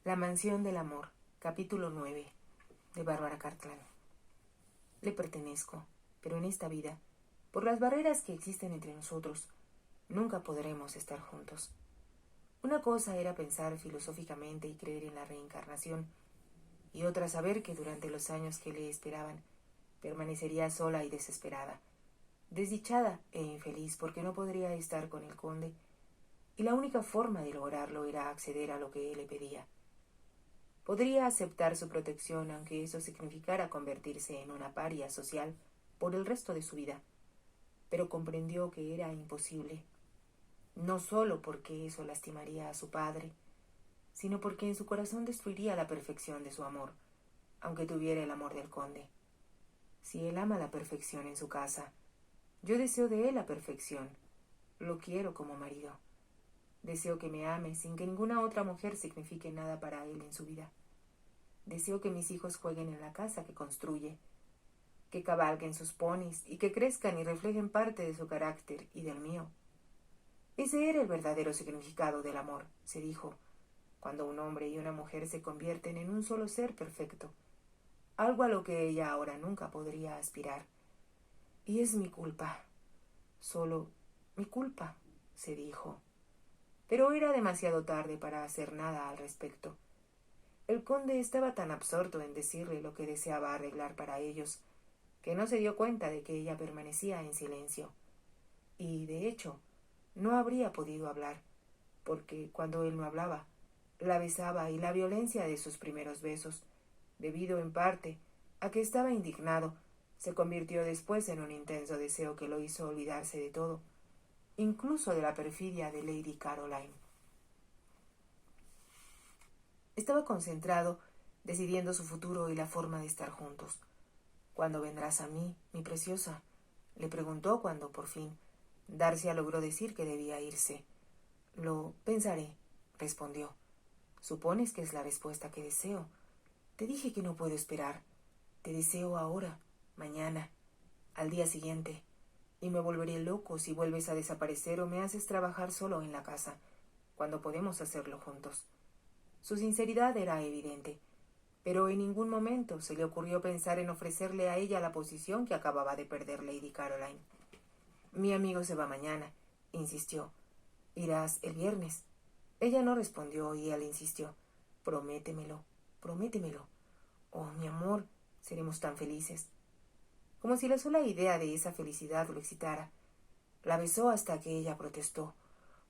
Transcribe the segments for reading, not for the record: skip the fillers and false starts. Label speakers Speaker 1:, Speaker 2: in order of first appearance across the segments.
Speaker 1: La mansión del amor, capítulo 9, de Bárbara Cartland. Le pertenezco, pero en esta vida, por las barreras que existen entre nosotros, nunca podremos estar juntos. Una cosa era pensar filosóficamente y creer en la reencarnación, y otra saber que durante los años que le esperaban, permanecería sola y desesperada, desdichada e infeliz porque no podría estar con el conde, y la única forma de lograrlo era acceder a lo que él le pedía. Podría aceptar su protección aunque eso significara convertirse en una paria social por el resto de su vida, pero comprendió que era imposible, no solo porque eso lastimaría a su padre, sino porque en su corazón destruiría la perfección de su amor, aunque tuviera el amor del conde. Si él ama la perfección en su casa, yo deseo de él la perfección, lo quiero como marido. Deseo que me ame sin que ninguna otra mujer signifique nada para él en su vida. Deseo que mis hijos jueguen en la casa que construye, que cabalguen sus ponis y que crezcan y reflejen parte de su carácter y del mío. Ese era el verdadero significado del amor, se dijo, cuando un hombre y una mujer se convierten en un solo ser perfecto, algo a lo que ella ahora nunca podría aspirar. Y es mi culpa, solo mi culpa, se dijo. Pero era demasiado tarde para hacer nada al respecto. El conde estaba tan absorto en decirle lo que deseaba arreglar para ellos, que no se dio cuenta de que ella permanecía en silencio. Y, de hecho, no habría podido hablar, porque cuando él no hablaba, la besaba y la violencia de sus primeros besos, debido en parte a que estaba indignado, se convirtió después en un intenso deseo que lo hizo olvidarse de todo, incluso de la perfidia de Lady Caroline. Estaba concentrado, decidiendo su futuro y la forma de estar juntos. ¿Cuándo vendrás a mí, mi preciosa?, le preguntó cuando, por fin, Darcia logró decir que debía irse. Lo pensaré, respondió. Supones que es la respuesta que deseo. Te dije que no puedo esperar. Te deseo ahora, mañana, al día siguiente, y me volveré loco si vuelves a desaparecer o me haces trabajar solo en la casa, cuando podemos hacerlo juntos. Su sinceridad era evidente, pero en ningún momento se le ocurrió pensar en ofrecerle a ella la posición que acababa de perder Lady Caroline. Mi amigo se va mañana, insistió. ¿Irás el viernes? Ella no respondió y él insistió. Prométemelo, prométemelo. Oh, mi amor, seremos tan felices. Como si la sola idea de esa felicidad lo excitara. La besó hasta que ella protestó.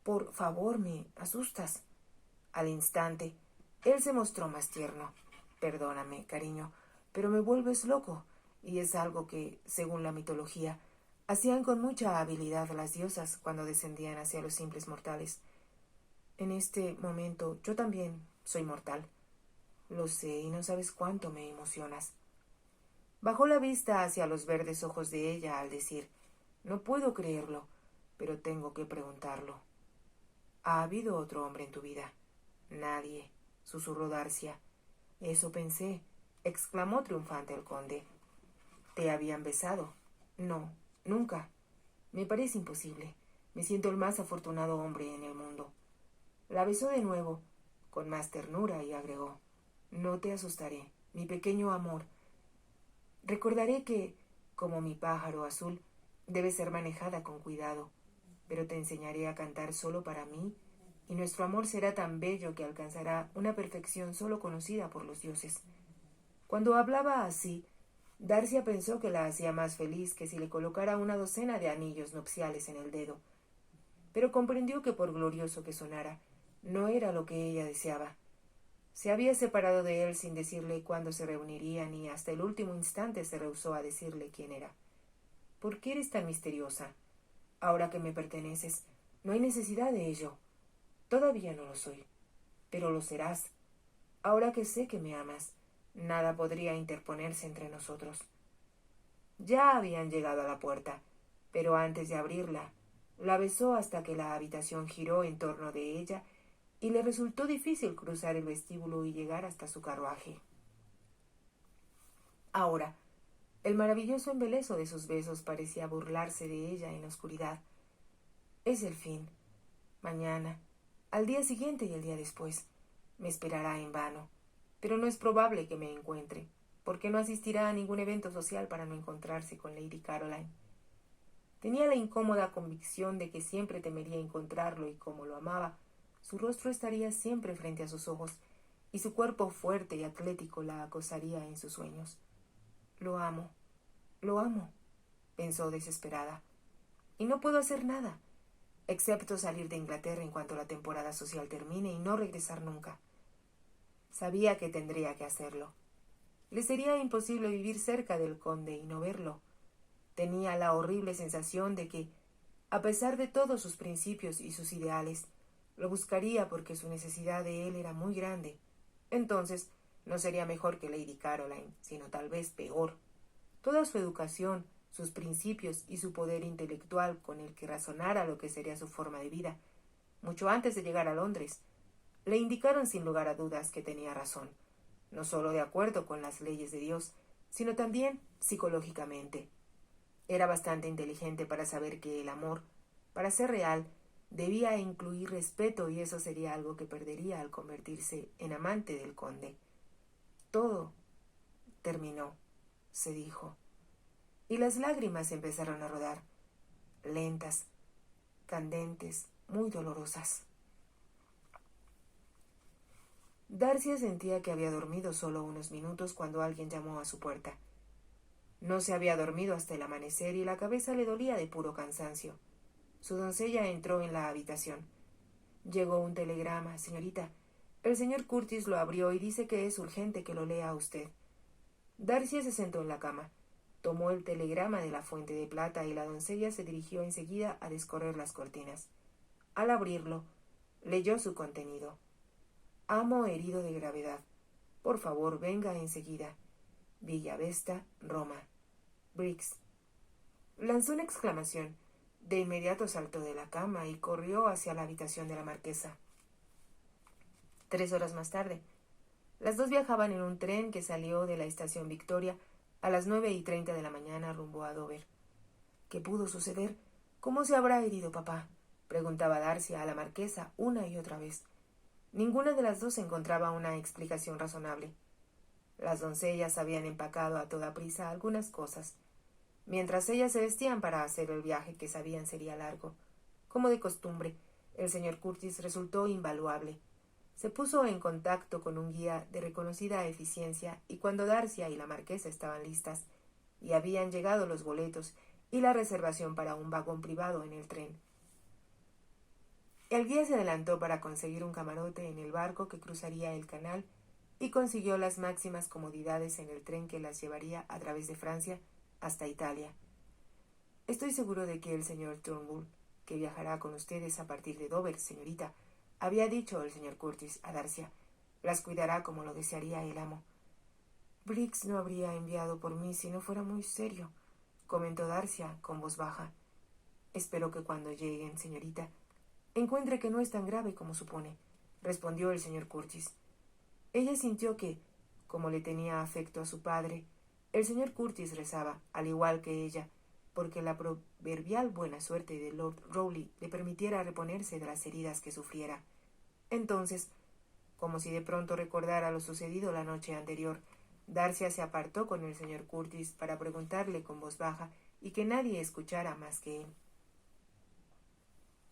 Speaker 1: Por favor, me asustas. Al instante, él se mostró más tierno. Perdóname, cariño, pero me vuelves loco, y es algo que, según la mitología, hacían con mucha habilidad las diosas cuando descendían hacia los simples mortales. En este momento yo también soy mortal. Lo sé y no sabes cuánto me emocionas. Bajó la vista hacia los verdes ojos de ella al decir, no puedo creerlo, pero tengo que preguntarlo. ¿Ha habido otro hombre en tu vida? Nadie, susurró Darcia. Eso pensé, exclamó triunfante el conde. ¿Te habían besado? No, nunca. Me parece imposible. Me siento el más afortunado hombre en el mundo. La besó de nuevo, con más ternura, y agregó, no te asustaré, mi pequeño amor. Recordaré que, como mi pájaro azul, debe ser manejada con cuidado, pero te enseñaré a cantar solo para mí, y nuestro amor será tan bello que alcanzará una perfección solo conocida por los dioses. Cuando hablaba así, Darcia pensó que la hacía más feliz que si le colocara una docena de anillos nupciales en el dedo, pero comprendió que por glorioso que sonara, no era lo que ella deseaba. Se había separado de él sin decirle cuándo se reunirían y hasta el último instante se rehusó a decirle quién era. ¿Por qué eres tan misteriosa? Ahora que me perteneces, no hay necesidad de ello. Todavía no lo soy, pero lo serás. Ahora que sé que me amas, nada podría interponerse entre nosotros. Ya habían llegado a la puerta, pero antes de abrirla, la besó hasta que la habitación giró en torno de ella y le resultó difícil cruzar el vestíbulo y llegar hasta su carruaje. Ahora, el maravilloso embeleso de sus besos parecía burlarse de ella en la oscuridad. Es el fin. Mañana, al día siguiente y el día después, Me esperará en vano, pero no es probable que me encuentre, porque no asistirá a ningún evento social para no encontrarse con Lady Caroline. Tenía la incómoda convicción de que siempre temería encontrarlo y como lo amaba, su rostro estaría siempre frente a sus ojos y su cuerpo fuerte y atlético la acosaría en sus sueños. Lo amo, pensó desesperada, y no puedo hacer nada, excepto salir de Inglaterra en cuanto la temporada social termine y no regresar nunca. Sabía que tendría que hacerlo. Le sería imposible vivir cerca del conde y no verlo. Tenía la horrible sensación de que, a pesar de todos sus principios y sus ideales, lo buscaría porque su necesidad de él era muy grande. Entonces, no sería mejor que Lady Caroline, sino tal vez peor. Toda su educación, sus principios y su poder intelectual con el que razonara lo que sería su forma de vida, mucho antes de llegar a Londres, le indicaron sin lugar a dudas que tenía razón, no solo de acuerdo con las leyes de Dios, sino también psicológicamente. Era bastante inteligente para saber que el amor, para ser real, debía incluir respeto y eso sería algo que perdería al convertirse en amante del conde. Todo terminó, se dijo, y las lágrimas empezaron a rodar, lentas, candentes, muy dolorosas. Darcy sentía que había dormido solo unos minutos cuando alguien llamó a su puerta. No se había dormido hasta el amanecer y la cabeza le dolía de puro cansancio. Su doncella entró en la habitación. Llegó un telegrama, señorita. El señor Curtis lo abrió y dice que es urgente que lo lea a usted. Darcy se sentó en la cama. Tomó el telegrama de la fuente de plata y la doncella se dirigió enseguida a descorrer las cortinas. Al abrirlo, leyó su contenido. Amo herido de gravedad. Por favor, venga enseguida. Villa Vesta, Roma. Briggs. Lanzó una exclamación. De inmediato saltó de la cama y corrió hacia la habitación de la marquesa. 3 horas más tarde, las dos viajaban en un tren que salió de la estación Victoria a las 9:30 de la mañana rumbo a Dover. ¿Qué pudo suceder? ¿Cómo se habrá herido papá?, preguntaba Darcy a la marquesa una y otra vez. Ninguna de las dos encontraba una explicación razonable. Las doncellas habían empacado a toda prisa algunas cosas, mientras ellas se vestían para hacer el viaje que sabían sería largo. Como de costumbre, el señor Curtis resultó invaluable. Se puso en contacto con un guía de reconocida eficiencia y cuando Darcy y la marquesa estaban listas y habían llegado los boletos y la reservación para un vagón privado en el tren, el guía se adelantó para conseguir un camarote en el barco que cruzaría el canal y consiguió las máximas comodidades en el tren que las llevaría a través de Francia hasta Italia. Estoy seguro de que el señor Turnbull, que viajará con ustedes a partir de Dover, señorita, había dicho el señor Curtis a Darcy, las cuidará como lo desearía el amo. Briggs no habría enviado por mí si no fuera muy serio, comentó Darcy con voz baja. Espero que cuando lleguen, señorita, encuentre que no es tan grave como supone, respondió el señor Curtis. Ella sintió que, como le tenía afecto a su padre, el señor Curtis rezaba, al igual que ella, porque la proverbial buena suerte de Lord Rowley le permitiera reponerse de las heridas que sufriera. Entonces, como si de pronto recordara lo sucedido la noche anterior, Darcy se apartó con el señor Curtis para preguntarle con voz baja y que nadie escuchara más que él.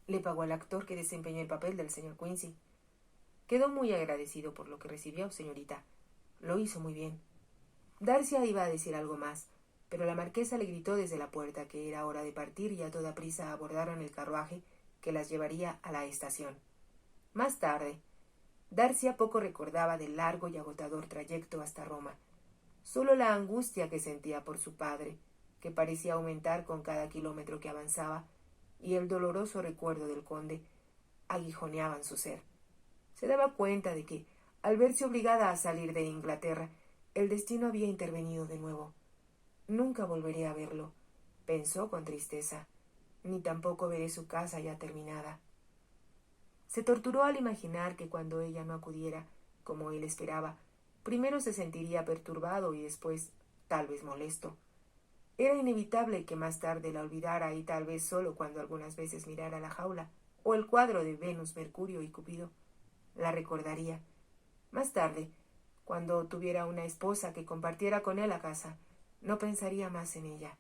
Speaker 1: Le pagó al actor que desempeñó el papel del señor Quincy. Quedó muy agradecido por lo que recibió, señorita. Lo hizo muy bien. Darcy iba a decir algo más, pero la marquesa le gritó desde la puerta que era hora de partir y a toda prisa abordaron el carruaje que las llevaría a la estación. Más tarde, Darcy poco recordaba del largo y agotador trayecto hasta Roma. Solo la angustia que sentía por su padre, que parecía aumentar con cada kilómetro que avanzaba, y el doloroso recuerdo del conde aguijoneaban su ser. Se daba cuenta de que, al verse obligada a salir de Inglaterra, el destino había intervenido de nuevo. Nunca volveré a verlo, pensó con tristeza, ni tampoco veré su casa ya terminada. Se torturó al imaginar que cuando ella no acudiera, como él esperaba, primero se sentiría perturbado y después, tal vez molesto. Era inevitable que más tarde la olvidara y tal vez solo cuando algunas veces mirara la jaula o el cuadro de Venus, Mercurio y Cupido. La recordaría, Más tarde, cuando tuviera una esposa que compartiera con él la casa, no pensaría más en ella.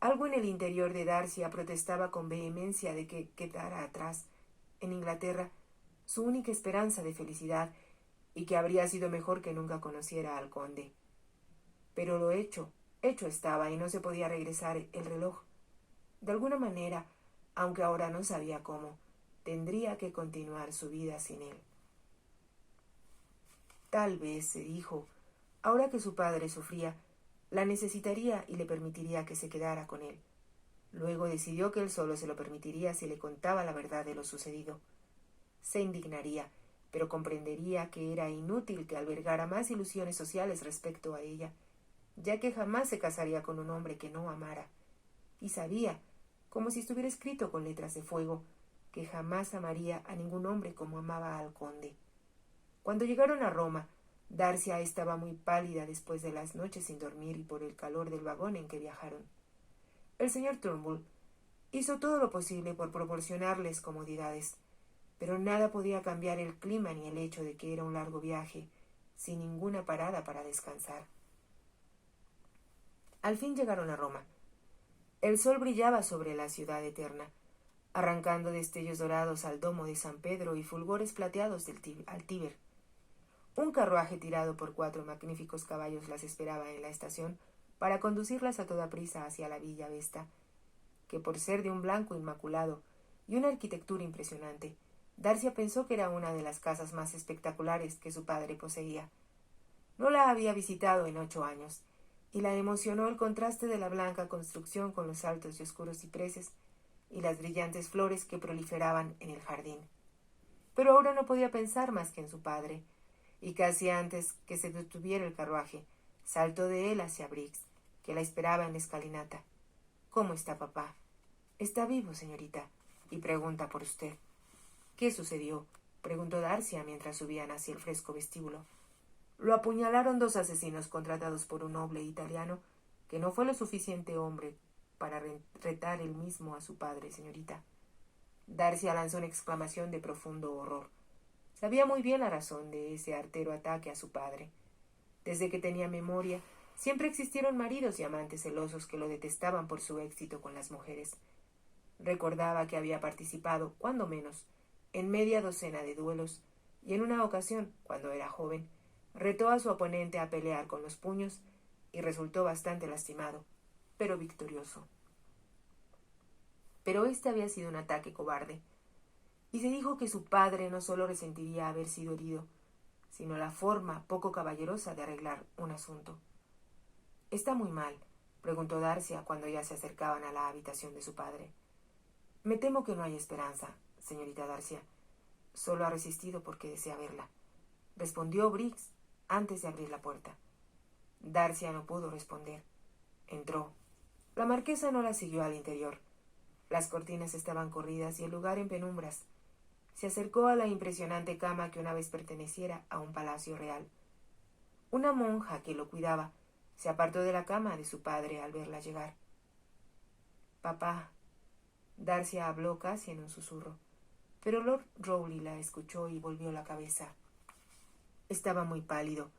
Speaker 1: Algo en el interior de Darcia protestaba con vehemencia de que quedara atrás, en Inglaterra, su única esperanza de felicidad, y que habría sido mejor que nunca conociera al conde. Pero lo hecho estaba, y no se podía regresar el reloj. De alguna manera, aunque ahora no sabía cómo, tendría que continuar su vida sin él. Tal vez, se dijo, ahora que su padre sufría, la necesitaría y le permitiría que se quedara con él. Luego decidió que él solo se lo permitiría si le contaba la verdad de lo sucedido. Se indignaría, pero comprendería que era inútil que albergara más ilusiones sociales respecto a ella, ya que jamás se casaría con un hombre que no amara. Y sabía, como si estuviera escrito con letras de fuego, que jamás amaría a ningún hombre como amaba al conde. Cuando llegaron a Roma, Darcia estaba muy pálida después de las noches sin dormir y por el calor del vagón en que viajaron. El señor Turnbull hizo todo lo posible por proporcionarles comodidades, pero nada podía cambiar el clima ni el hecho de que era un largo viaje, sin ninguna parada para descansar. Al fin llegaron a Roma. El sol brillaba sobre la ciudad eterna, arrancando destellos dorados al domo de San Pedro y fulgores plateados al Tíber. Un carruaje tirado por 4 magníficos caballos las esperaba en la estación para conducirlas a toda prisa hacia la Villa Vesta, que por ser de un blanco inmaculado y una arquitectura impresionante, Darcia pensó que era una de las casas más espectaculares que su padre poseía. No la había visitado en 8 años, y la emocionó el contraste de la blanca construcción con los altos y oscuros cipreses y las brillantes flores que proliferaban en el jardín. Pero ahora no podía pensar más que en su padre, y casi antes que se detuviera el carruaje, saltó de él hacia Briggs, que la esperaba en la escalinata. —¿Cómo está papá? —Está vivo, señorita, y pregunta por usted. —¿Qué sucedió? —preguntó Darcia mientras subían hacia el fresco vestíbulo. —Lo apuñalaron 2 asesinos contratados por un noble italiano que no fue lo suficiente hombre para retar él mismo a su padre, señorita. Darcia lanzó una exclamación de profundo horror. Sabía muy bien la razón de ese artero ataque a su padre. Desde que tenía memoria, siempre existieron maridos y amantes celosos que lo detestaban por su éxito con las mujeres. Recordaba que había participado, cuando menos, en media docena de duelos, y en una ocasión, cuando era joven, retó a su oponente a pelear con los puños y resultó bastante lastimado, pero victorioso. Pero este había sido un ataque cobarde, y se dijo que su padre no solo resentiría haber sido herido, sino la forma poco caballerosa de arreglar un asunto. —¿Está muy mal? —preguntó Darcia cuando ya se acercaban a la habitación de su padre. —Me temo que no hay esperanza, señorita Darcia. Solo ha resistido porque desea verla —respondió Briggs antes de abrir la puerta. Darcia no pudo responder. Entró. La marquesa no la siguió al interior. Las cortinas estaban corridas y el lugar en penumbras. Se acercó a la impresionante cama que una vez perteneciera a un palacio real. Una monja que lo cuidaba se apartó de la cama de su padre al verla llegar. —Papá. Darcia habló casi en un susurro, pero Lord Rowley la escuchó y volvió la cabeza. Estaba muy pálido,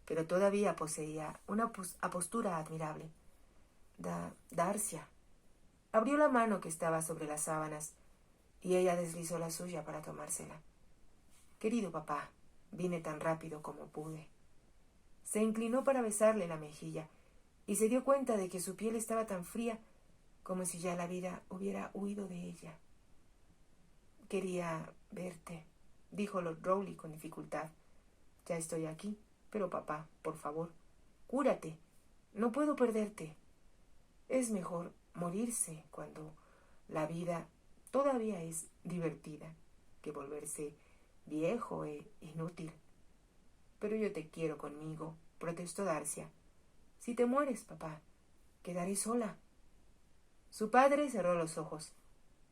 Speaker 1: pero todavía poseía una apostura admirable. Darcia. Abrió la mano que estaba sobre las sábanas, y ella deslizó la suya para tomársela. —Querido papá, vine tan rápido como pude. Se inclinó para besarle la mejilla, y se dio cuenta de que su piel estaba tan fría como si ya la vida hubiera huido de ella. —Quería verte —dijo Lord Rowley con dificultad—. Ya estoy aquí, pero papá, por favor, cúrate. No puedo perderte. Es mejor morirse cuando la vida todavía es divertida que volverse viejo e inútil. —Pero yo te quiero conmigo —protestó Darcia—. Si te mueres, papá, quedaré sola. Su padre cerró los ojos,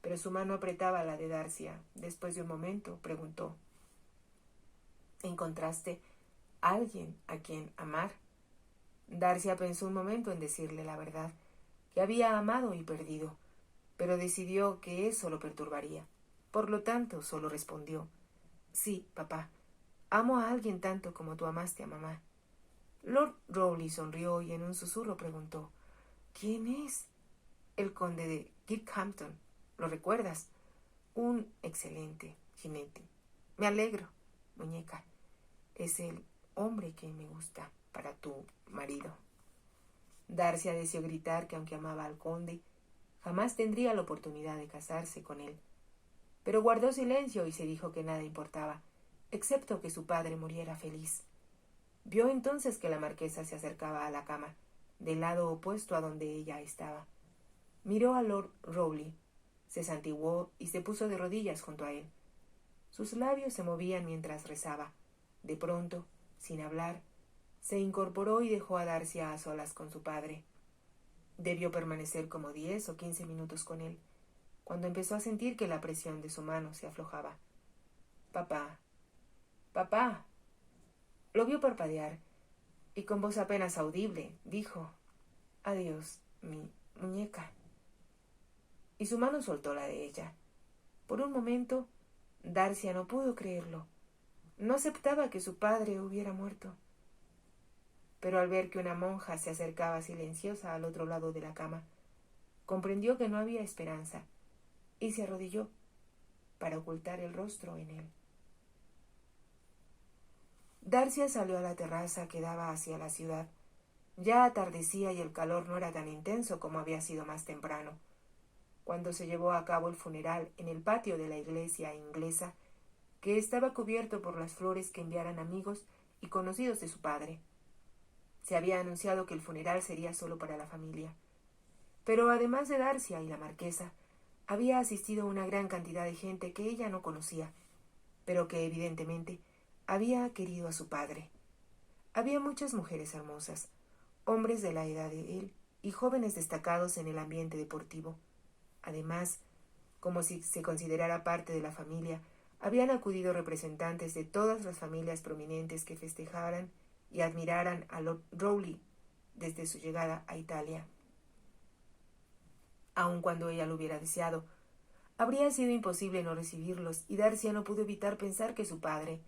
Speaker 1: pero su mano apretaba la de Darcia. Después de un momento, preguntó: —¿Encontraste a alguien a quien amar? Darcia pensó un momento en decirle la verdad, que había amado y perdido, pero decidió que eso lo perturbaría. Por lo tanto, solo respondió: —Sí, papá, Amo a alguien tanto como tú amaste a mamá. Lord Rowley sonrió y en un susurro preguntó: ¿Quién es? El conde de Kirkhampton. ¿Lo recuerdas? Un excelente jinete. Me alegro, muñeca. Es el hombre que me gusta para tu marido. Darcia deseó gritar que aunque amaba al conde, jamás tendría la oportunidad de casarse con él. Pero guardó silencio y se dijo que nada importaba, excepto que su padre muriera feliz. Vio entonces que la marquesa se acercaba a la cama, del lado opuesto a donde ella estaba. Miró a Lord Rowley, se santiguó y se puso de rodillas junto a él. Sus labios se movían mientras rezaba. De pronto, sin hablar, se incorporó y dejó a Darcia a solas con su padre. Debió permanecer como 10 o 15 minutos con él, cuando empezó a sentir que la presión de su mano se aflojaba. «Papá, papá». Lo vio parpadear, y con voz apenas audible dijo: «Adiós, mi muñeca». Y su mano soltó la de ella. Por un momento, Darcia no pudo creerlo. No aceptaba que su padre hubiera muerto. Pero al ver que una monja se acercaba silenciosa al otro lado de la cama, comprendió que no había esperanza, y se arrodilló para ocultar el rostro en él. Darcia salió a la terraza que daba hacia la ciudad. Ya atardecía y el calor no era tan intenso como había sido más temprano. Cuando se llevó a cabo el funeral en el patio de la iglesia inglesa, que estaba cubierto por las flores que enviaran amigos y conocidos de su padre. Se había anunciado que el funeral sería solo para la familia. Pero además de Darcia y la marquesa, había asistido una gran cantidad de gente que ella no conocía, pero que evidentemente había querido a su padre. Había muchas mujeres hermosas, hombres de la edad de él y jóvenes destacados en el ambiente deportivo. Además, como si se considerara parte de la familia, habían acudido representantes de todas las familias prominentes que festejaran y admiraran a Lord Rowley desde su llegada a Italia. Aun cuando ella lo hubiera deseado, habría sido imposible no recibirlos, y Darcia no pudo evitar pensar que su padre,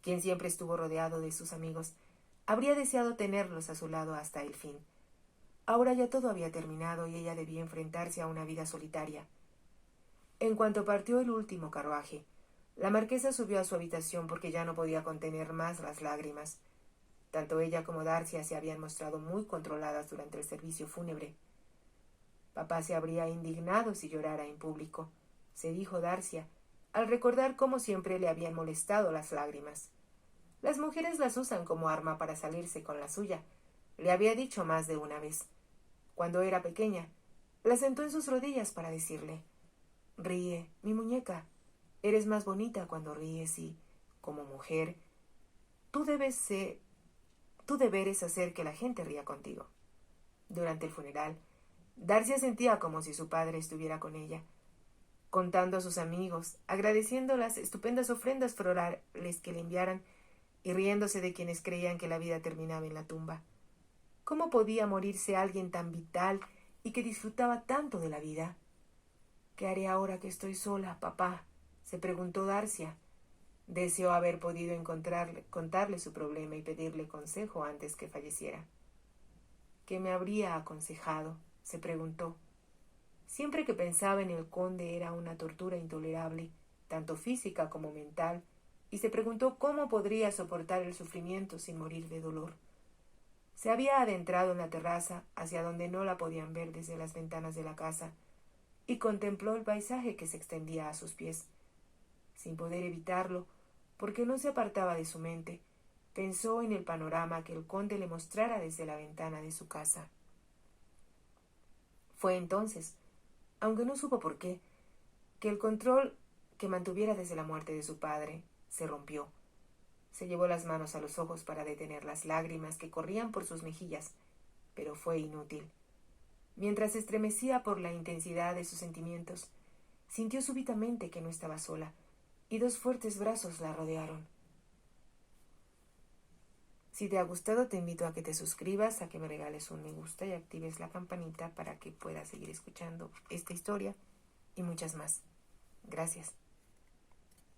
Speaker 1: quien siempre estuvo rodeado de sus amigos, habría deseado tenerlos a su lado hasta el fin. Ahora ya todo había terminado y ella debía enfrentarse a una vida solitaria. En cuanto partió el último carruaje, la marquesa subió a su habitación porque ya no podía contener más las lágrimas. Tanto ella como Darcia se habían mostrado muy controladas durante el servicio fúnebre. Papá se habría indignado si llorara en público, se dijo Darcia, al recordar cómo siempre le habían molestado las lágrimas. Las mujeres las usan como arma para salirse con la suya, le había dicho más de una vez. Cuando era pequeña, la sentó en sus rodillas para decirle: «Ríe, mi muñeca. Eres más bonita cuando ríes y, como mujer, tu deber es hacer que la gente ría contigo». Durante el funeral, Darcia sentía como si su padre estuviera con ella, contando a sus amigos, agradeciendo las estupendas ofrendas florales que le enviaran y riéndose de quienes creían que la vida terminaba en la tumba. ¿Cómo podía morirse alguien tan vital y que disfrutaba tanto de la vida? «¿Qué haré ahora que estoy sola, papá?», se preguntó Darcia. Deseó haber podido contarle su problema y pedirle consejo antes que falleciera. «¿Qué me habría aconsejado?», se preguntó. Siempre que pensaba en el conde era una tortura intolerable, tanto física como mental, y se preguntó cómo podría soportar el sufrimiento sin morir de dolor. Se había adentrado en la terraza, hacia donde no la podían ver desde las ventanas de la casa, y contempló el paisaje que se extendía a sus pies. Sin poder evitarlo, porque no se apartaba de su mente, pensó en el panorama que el conde le mostrara desde la ventana de su casa. Fue entonces, aunque no supo por qué, que el control que mantuviera desde la muerte de su padre se rompió. Se llevó las manos a los ojos para detener las lágrimas que corrían por sus mejillas, pero fue inútil. Mientras se estremecía por la intensidad de sus sentimientos, sintió súbitamente que no estaba sola, y dos fuertes brazos la rodearon. Si te ha gustado, te invito a que te suscribas, a que me regales un me gusta y actives la campanita para que puedas seguir escuchando esta historia y muchas más. Gracias.